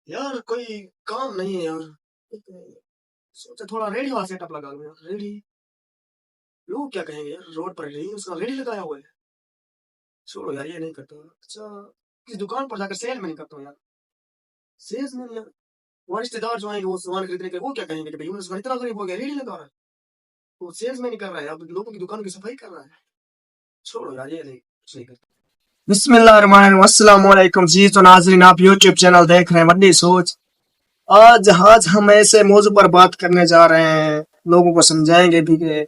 यार कोई काम नहीं है यार। सोचा थोड़ा रेडी वाला सेटअप लगा लूं यार। रेडी लोग क्या कहेंगे यार, रोड पर रेडी उसका रेडी लगाया हुआ है। छोड़ो यार, ये नहीं करता। अच्छा, किसी दुकान पर जाकर सेल में नहीं करता हूँ यार। सेल्स में यार, वो रिश्तेदार जो आएंगे वो सामान खरीदने के, वो क्या कहेंगे कि भाई उन्होंने इतना गरीब हो गया, रेडी लगा रहा है। वो सेल्स में नहीं कर रहा है, अब लोगों की दुकान की सफाई कर रहा है। छोड़ो यार, ये नहीं करता। बिस्मिल्लाहिर्रहमानिर्रहीम, अस्सलाम वालेकुम जी। तो नाज़रीन, आप यूट्यूब चैनल देख रहे हैं वड्डी सोच। आज हम ऐसे मौजू पर बात करने जा रहे हैं, लोगों को समझाएंगे भी कि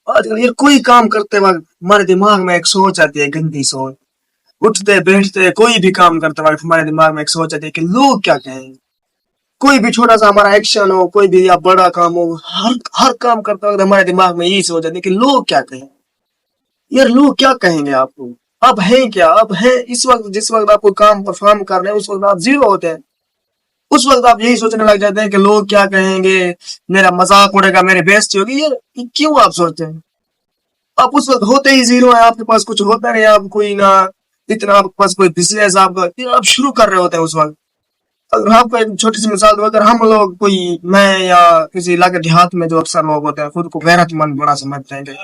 आजकल यार कोई काम करते वक्त हमारे दिमाग में एक सोच आती है, गंदी सोच। उठते बैठते कोई भी काम करते वक्त हमारे दिमाग में एक सोच आती है कि लोग क्या कहेंगे। कोई भी छोटा सा हमारा एक्शन हो, कोई भी या बड़ा काम हो, हर हर काम करते वक्त हमारे दिमाग में यही सोच आती है कि लोग क्या कहेंगे। यार लोग क्या कहेंगे आपको। अब है क्या, अब है इस वक्त, जिस वक्त आपको काम परफॉर्म कर रहे हैं उस वक्त आप जीरो होते हैं। उस वक्त आप यही सोचने लग जाते हैं कि लोग क्या कहेंगे, मेरा मजाक उड़ेगा, मेरी बेइज्जती होगी। ये क्यों आप सोचते हैं। आप उस वक्त होते ही जीरो है, आपके पास कुछ होता नहीं, आप कोई ना इतना, आपके पास कोई बिजनेस आपका, ये आप शुरू कर रहे होते हैं उस वक्त। अगर आपको एक छोटी सी मिसाल दूं, अगर हम लोग कोई, मैं या किसी इलाके देहात में जो अक्सर लोग होते हैं खुद को गैरतमंद बड़ा समझते हैं कि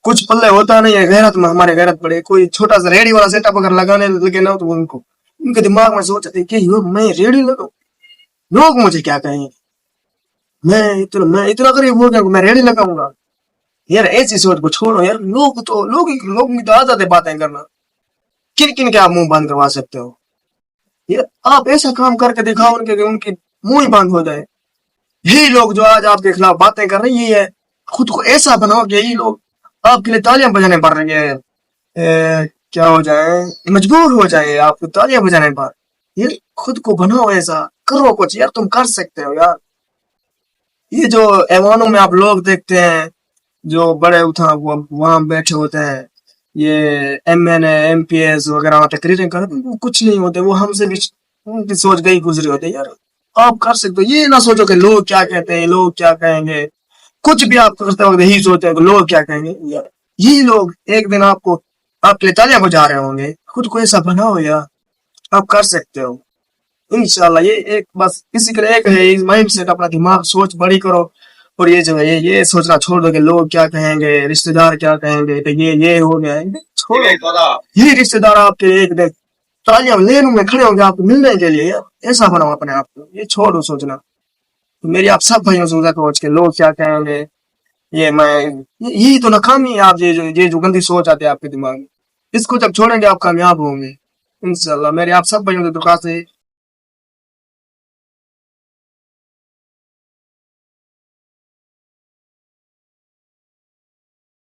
कुछ पल्ले होता नहीं है, गैरत में हमारे गैरत पड़े, कोई छोटा सा रेडी वाला सेटअप अगर लगाने लगे ना तो उनको, उनके दिमाग में सोच आती है कि मैं रेडी लगाऊं, लोग मुझे क्या कहेंगे, मैं इतना गरीब हो गया मैं रेडी लगाऊंगा। यार ऐसी सोच को छोड़ो यार। लोगों की तो आदत है बातें करना। किन किन के आप मुंह बंद करवा सकते हो। यार आप ऐसा काम करके दिखाओ उनके कि उनकी मुंह ही बंद हो जाए। यही लोग जो आज आपके खिलाफ बातें कर रही है, खुद को ऐसा बनाओ कि यही लोग आपके लिए तालियां बजाने पड़ रही है, क्या हो जाए, मजबूर हो जाए आपको तालियां बजाने पर। यार खुद को बनाओ, ऐसा करो कुछ यार, तुम कर सकते हो यार। ये जो ऐवानों में आप लोग देखते हैं, जो बड़े उठा वहां बैठे होते हैं, ये MNA MPS वगैरह वहां तकरीरें करते हैं, वो कुछ नहीं होते, वो हमसे भी उनकी सोच गई गुजरी होती है यार। आप कर सकते हो, ये ना सोचो कि लोग क्या कहते हैं, लोग क्या कहेंगे। कुछ भी आप करते वक्त यही सोचते हैं कि लोग क्या कहेंगे यार। यही लोग एक दिन आपको आपके लिए तालियां बजा रहे होंगे। खुद को ऐसा बनाओ यार, आप कर सकते हो इंशाल्लाह। ये एक बस किसी के लिए एक है, इस माइंड सेट, अपना दिमाग सोच बड़ी करो। और ये जो है ये सोचना छोड़ दो कि लोग क्या कहेंगे, रिश्तेदार क्या कहेंगे, तो ये हो गया है, छोड़ो। यही रिश्तेदार आपके एक दिन तालियां लेन में खड़े होंगे आपको मिलने के लिए यार। ऐसा बनाओ अपने आप को, ये छोड़ो सोचना। तो मेरी आप सब भाइयों से सोच के लोग क्या कहेंगे, ये मैं यही तो नाकामी है। आप ये जो गंदी सोच आती है आपके दिमाग में, इसको जब छोड़ेंगे आप कामयाब होंगे इंशाल्लाह। मेरे आप सब भाइयों से दुआ से